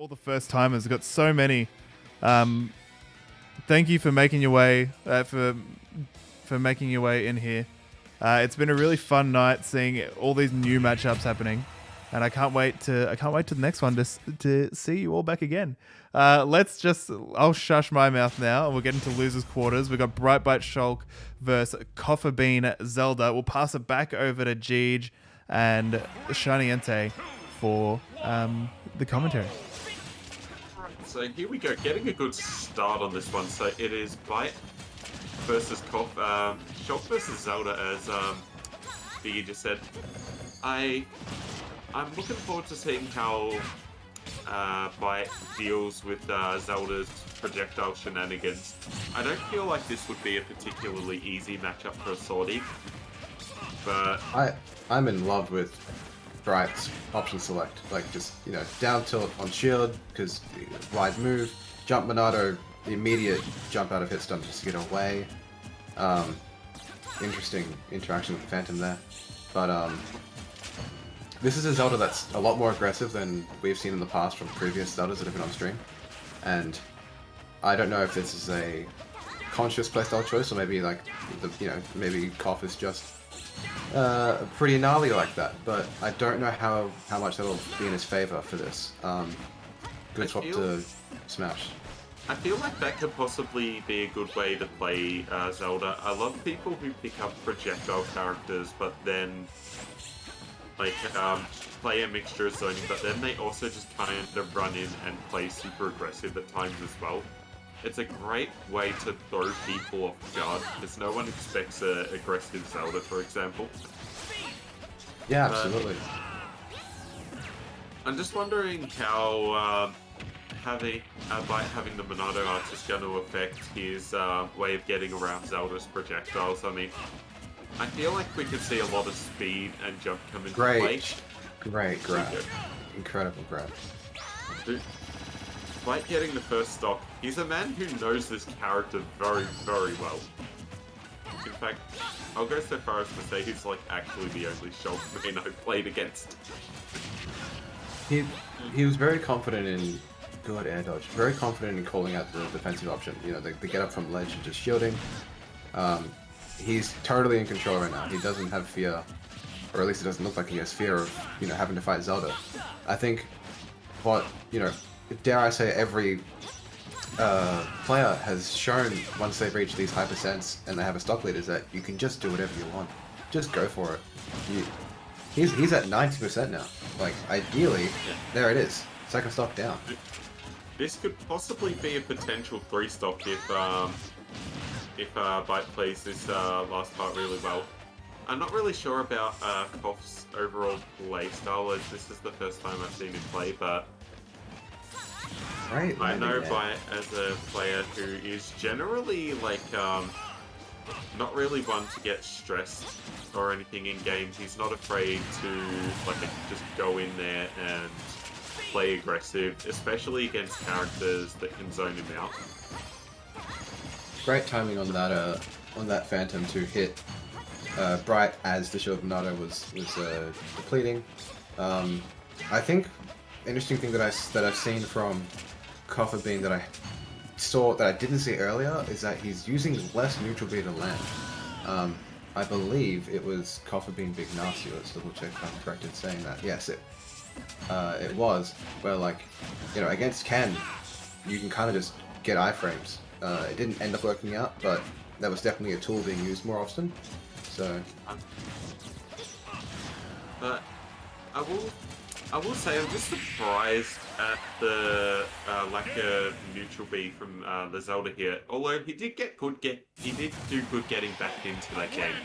all the first timers. We've got so many. Thank you for making your way for making your way in here. It's been a really fun night seeing all these new matchups happening, and I can't wait to the next one to see you all back again. I'll shush my mouth now, and we'll get into losers quarters. We've got Byte Shulk versus Coughabean Zelda. We'll pass it back over to Jeej and Shiny Entei for the commentary. So here we go, getting a good start on this one. So it is Byte versus Shulk versus Zelda, as Biggie just said. I'm looking forward to seeing how Byte deals with Zelda's projectile shenanigans. I don't feel like this would be a particularly easy matchup for a Swordy, but I'm in love with Byte's option select, like just down tilt on shield because wide move, jump Monado, the immediate jump out of hit stun just to get away. Interesting interaction with the Phantom there, but this is a Zelda that's a lot more aggressive than we've seen in the past from previous Zeldas that have been on stream, and I don't know if this is a conscious playstyle choice or maybe like maybe Koff is just pretty gnarly like that, but I don't know how much that'll be in his favor for this. Good swap to Smash. I feel like that could possibly be a good way to play Zelda. I love people who pick up projectile characters, but then play a mixture of zoning, but then they also just kind of run in and play super aggressive at times as well. It's a great way to throw people off guard, because no one expects an aggressive Zelda, for example. Yeah, absolutely. I'm just wondering how Byte having the Monado art is going to affect his way of getting around Zelda's projectiles. I mean, I feel like we could see a lot of speed and jump come into play. Great grab. Incredible grab. Byte getting the first stock. He's a man who knows this character very, very well. In fact, I'll go so far as to say he's like actually the only Shulk main I've played against. He was very confident in good air dodge, very confident in calling out the defensive option. The get up from ledge and just shielding. He's totally in control right now. He doesn't have fear, or at least it doesn't look like he has fear of having to fight Zelda. I think what dare I say, every player has shown once they've reached these high percents and they have a stock lead is that you can just do whatever you want. Just go for it. He's at 90% now. Like, ideally, there it is. Second stock down. This could possibly be a potential 3-stock if Byte plays this last part really well. I'm not really sure about Koff's overall playstyle, as this is the first time I've seen him play, but right, I know Byte as a player who is generally not really one to get stressed or anything in games. He's not afraid to just go in there and play aggressive, especially against characters that can zone him out. Great timing on that Phantom to hit Byte as the shield Monado was depleting. I think interesting thing that I've seen from Coughabean that I didn't see earlier is that he's using less neutral B to land. I believe it was Coughabean Big Nasty. Let's double check if I'm correct in saying that. Yes, it was. Where against Ken, you can kind of just get iframes. It didn't end up working out, but that was definitely a tool being used more often. So, but I will say I'm just surprised at the lack of neutral B from the Zelda here. Although he did do good getting back into that game.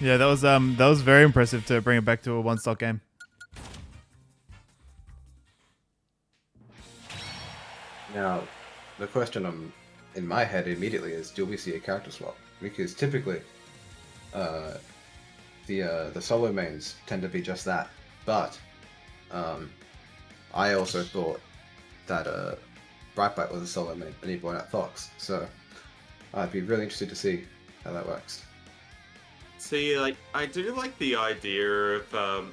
Yeah, that was very impressive to bring it back to a 1-stock game. Now, the question in my head immediately is, do we see a character swap? Because typically, the solo mains tend to be just that. But I also thought that Byte was a solo main and he brought out Fox. So I'd be really interested to see how that works. See, I do like the idea of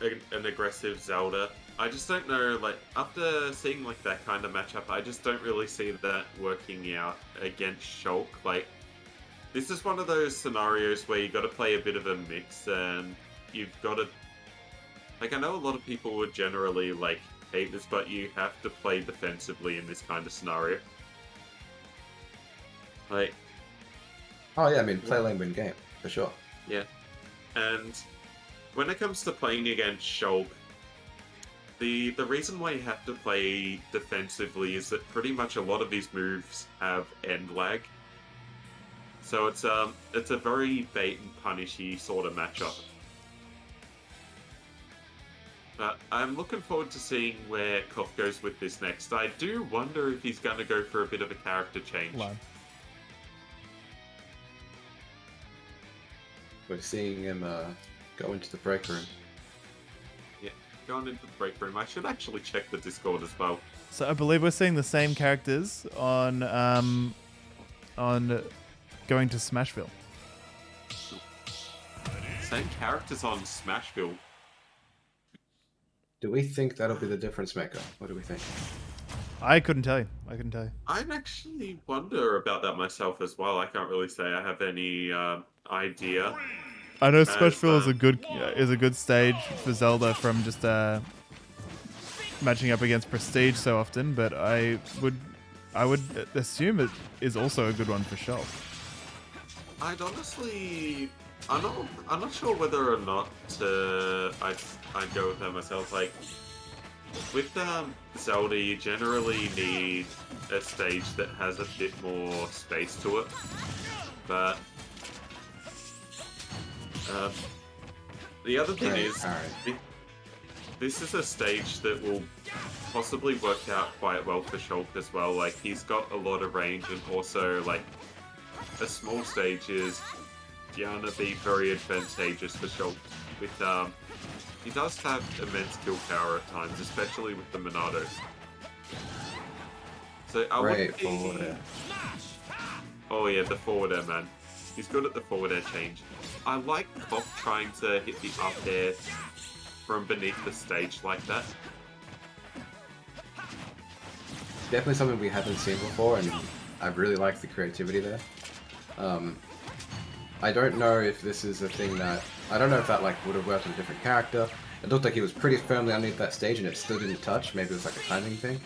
an aggressive Zelda. I just don't know, like, after seeing, like, that kind of matchup, I just don't really see that working out against Shulk. Like, this is one of those scenarios where you got to play a bit of a mix, and you've got to... Like, I know a lot of people would generally, like, hate this, but you have to play defensively in this kind of scenario. Like... Oh yeah, I mean, play lane, win game, for sure. Yeah. And when it comes to playing against Shulk, the reason why you have to play defensively is that pretty much a lot of these moves have end lag. So it's a very bait and punishy sort of matchup. But I'm looking forward to seeing where Koff goes with this next. I do wonder if he's going to go for a bit of a character change. Line. We're seeing him go into the break room. Yeah, going into the break room. I should actually check the Discord as well. So I believe we're seeing the same characters on going to Smashville. Same characters on Smashville. Do we think that'll be the difference maker? What do we think? I couldn't tell you. I'd actually wonder about that myself as well. I can't really say I have any idea. I know Smashville is a good stage for Zelda from just matching up against Prestige so often, but I would assume it is also a good one for Shulk. I'd honestly, I'm not sure whether or not I'd go with that myself. Like with Zelda, you generally need a stage that has a bit more space to it, but the other thing is, this is a stage that will possibly work out quite well for Shulk as well. Like, he's got a lot of range, and also, like, a small stage is gonna be very advantageous for Shulk. With, he does have immense kill power at times, especially with the Monados. So I wouldn't be... forward air. Oh yeah, the forward air, man. He's good at the forward air change. I like Koff trying to hit the up air from beneath the stage like that. Definitely something we haven't seen before, and I really like the creativity there. I don't know if this is a thing that... I don't know if that like would have worked with a different character. It looked like he was pretty firmly underneath that stage and it still didn't touch. Maybe it was like a timing thing.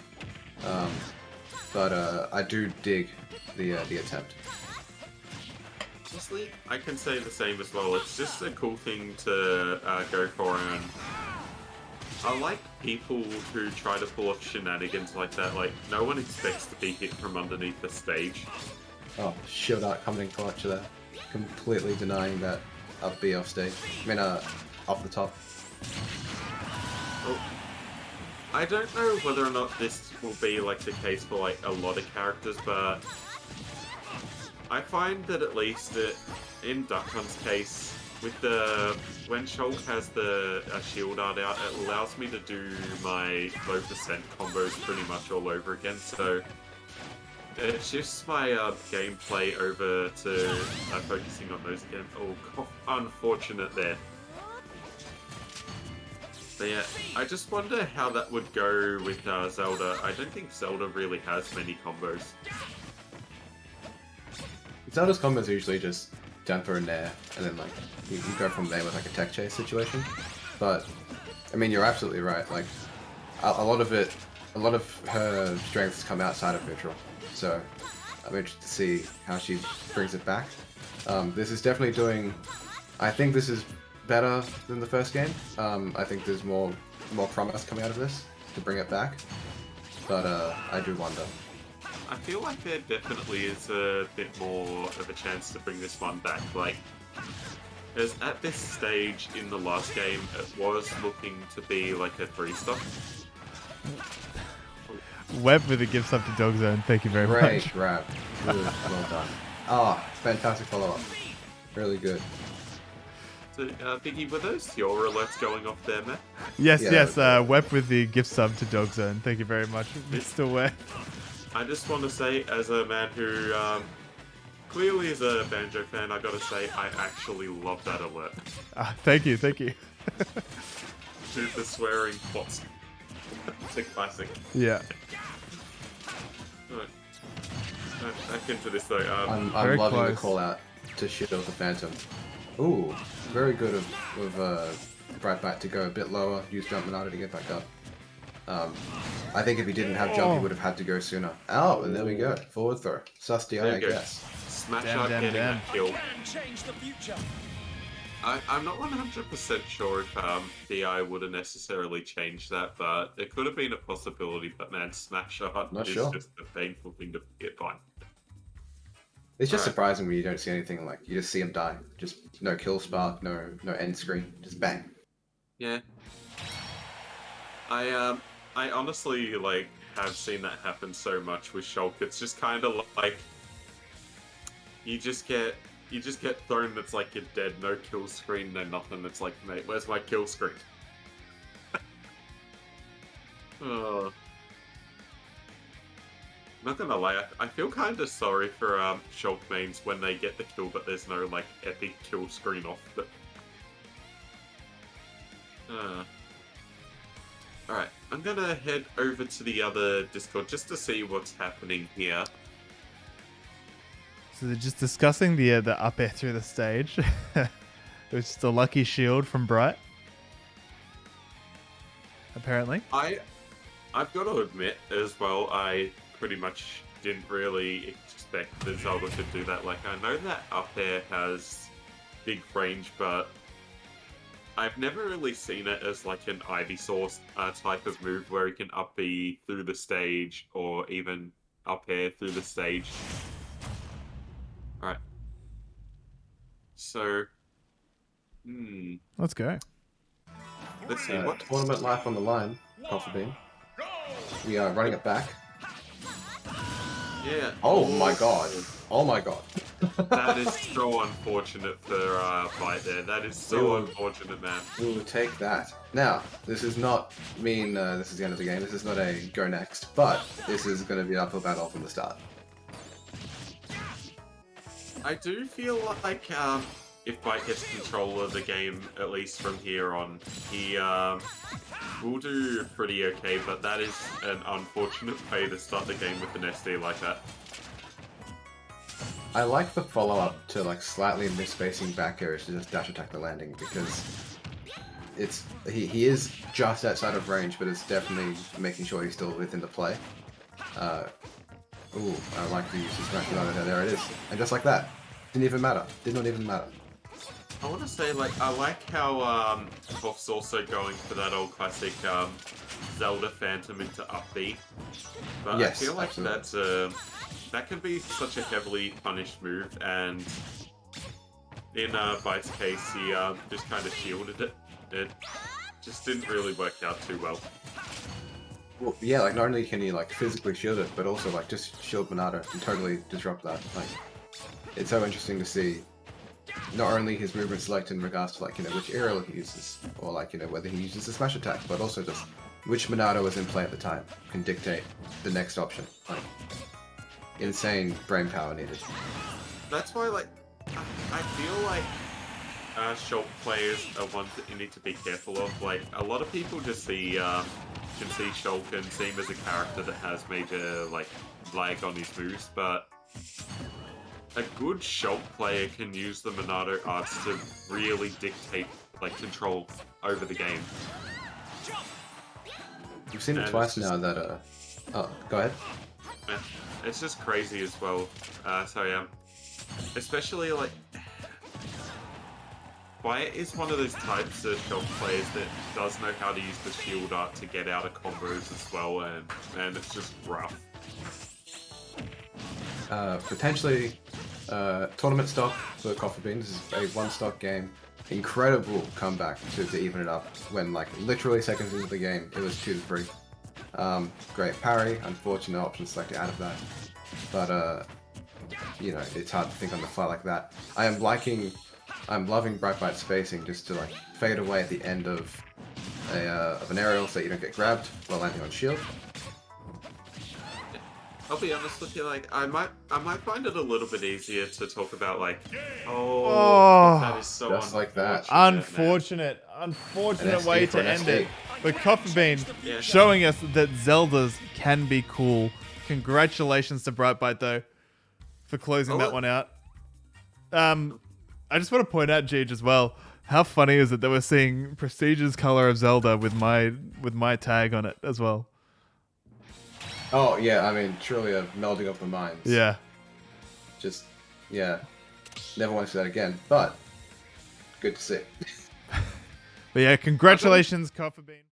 But I do dig the attempt. Honestly, I can say the same as well. It's just a cool thing to go for, and I like people who try to pull off shenanigans like that. Like, no one expects to be hit from underneath the stage. Oh, shield art coming in clutch there. Completely denying that up B off stage. I mean, off the top. Oh. I don't know whether or not this will be like the case for like a lot of characters, but I find that at least in Duckhun's case, with when Shulk has the shield art out, it allows me to do my low percent combos pretty much all over again. So it shifts my gameplay over to focusing on those again. Oh, unfortunate there. But yeah, I just wonder how that would go with Zelda. I don't think Zelda really has many combos. Zelda's combos are usually just down throw and nair, and then like you go from there with like a tech chase situation. But I mean, you're absolutely right. Like a lot of her strengths come outside of neutral. So I'm interested to see how she brings it back. This is definitely doing... I think this is better than the first game. I think there's more promise coming out of this to bring it back. But I do wonder. I feel like there definitely is a bit more of a chance to bring this one back. Like, as at this stage in the last game, it was looking to be like a 3-star. Web with a gift sub to Dog Zone. Thank you very much. Great grab. Good. Well done. Ah, fantastic follow-up. Really good. So, Biggie, were those your alerts going off there, Matt? Yes, Yeah, yes. Web with the gift sub to Dog Zone. Thank you very much, Mr. Web. I just want to say, as a man who clearly is a Banjo fan, I gotta say, I actually love that alert. Thank you, thank you. Dude, the swearing bots. It's a classic. Yeah. Right. Back into this though. I'm Very loving the close. call out to shield the Phantom. Ooh, very good of Byte to go a bit lower, use jump Monado to get back up. I think if he didn't have jump, he would have had to go sooner. Oh, and there we go. Forward throw. Sus DI, There I you go. guess. Smash Damn, out damn, getting damn. that kill. I'm not 100% sure if DI would have necessarily changed that, but it could have been a possibility. But man, Smash Art Not is sure. just a painful thing to get by. It's just Alright. surprising when you don't see anything like you just see him die. Just no kill spark, no end screen, just bang. Yeah. I honestly like have seen that happen so much with Shulk. It's just kind of like you just get thrown. That's like you're dead. No kill screen. No nothing. It's like, mate, where's my kill screen? Oh. Not gonna lie, I feel kind of sorry for Shulk mains when they get the kill, but there's no like epic kill screen off. But alright, I'm gonna head over to the other Discord just to see what's happening here. So they're just discussing the up air through the stage. It was just a lucky shield from Byte. Apparently. I've got to admit as well, I pretty much didn't really expect that Zelda could do that. Like, I know that up air has big range, but I've never really seen it as like an Ivysaur type of move where he can up B through the stage or even up air through the stage. Alright. So, Let's go. let's see what. Tournament life on the line, Coughabean. We are running it back. Yeah. Oh my god. Oh my god. That is so unfortunate for Byte there. That is so unfortunate, man. We will take that. Now, this is not mean this is the end of the game. This is not a go next, but this is going to be an uphill battle from the start. I do feel like if Byte gets control of the game, at least from here on, he will do pretty okay, but that is an unfortunate way to start the game with an SD like that. I like the follow-up to like slightly misspacing back airs to just dash attack the landing because it's he is just outside of range, but it's definitely making sure he's still within the play. Ooh, I like the use of Smash Monado. There it is, and just like that, didn't even matter. Did not even matter. I want to say, like, I like how Cough's also going for that old classic Zelda Phantom into up B, but Yes, I feel like absolutely. that can be such a heavily punished move, and in Byte's case, he just kind of shielded it. It just didn't really work out too well. Well, yeah, like not only can he like physically shield it, but also like just shield Monado and totally disrupt that. Like, it's so interesting to see not only his movement select in regards to like, you know, which aerial he uses, or like, you know, whether he uses a smash attack, but also just which Monado is in play at the time can dictate the next option. Like, insane brain power needed. That's why, like, I feel like Shulk players are ones that you need to be careful of. Like, a lot of people just see can see Shulk and see him as a character that has major like lag on his moves, but a good Shulk player can use the Monado arts to really dictate like control over the game. We've seen it And twice it's just- now that oh, go ahead. It's just crazy as well. So yeah, especially like Byte is one of those types of Shulk players that does know how to use the shield art to get out of combos as well, and it's just rough. Potentially tournament stock for Coughabean. This is a one stock game. Incredible comeback to even it up when like literally seconds into the game it was 2-3. Great parry. Unfortunate option selected out of that, but you know, it's hard to think on the fly like that. I'm loving Byte spacing just to like fade away at the end of an aerial so you don't get grabbed while landing on shield. I'll be honest with you, like I might find it a little bit easier to talk about like, Oh. that is so Just like that. Unfortunate An way SD for to an end SD. it. But Coughabean Yeah. showing us that Zeldas can be cool. Congratulations to Byte though for closing that one out. I just want to point out, Jeej, as well. How funny is it that we're seeing Prestige's color of Zelda with my tag on it as well? Oh yeah, I mean, truly a melding of the minds. Yeah. Just, yeah, never want to see that again. But good to see. But yeah, congratulations, Coughabean.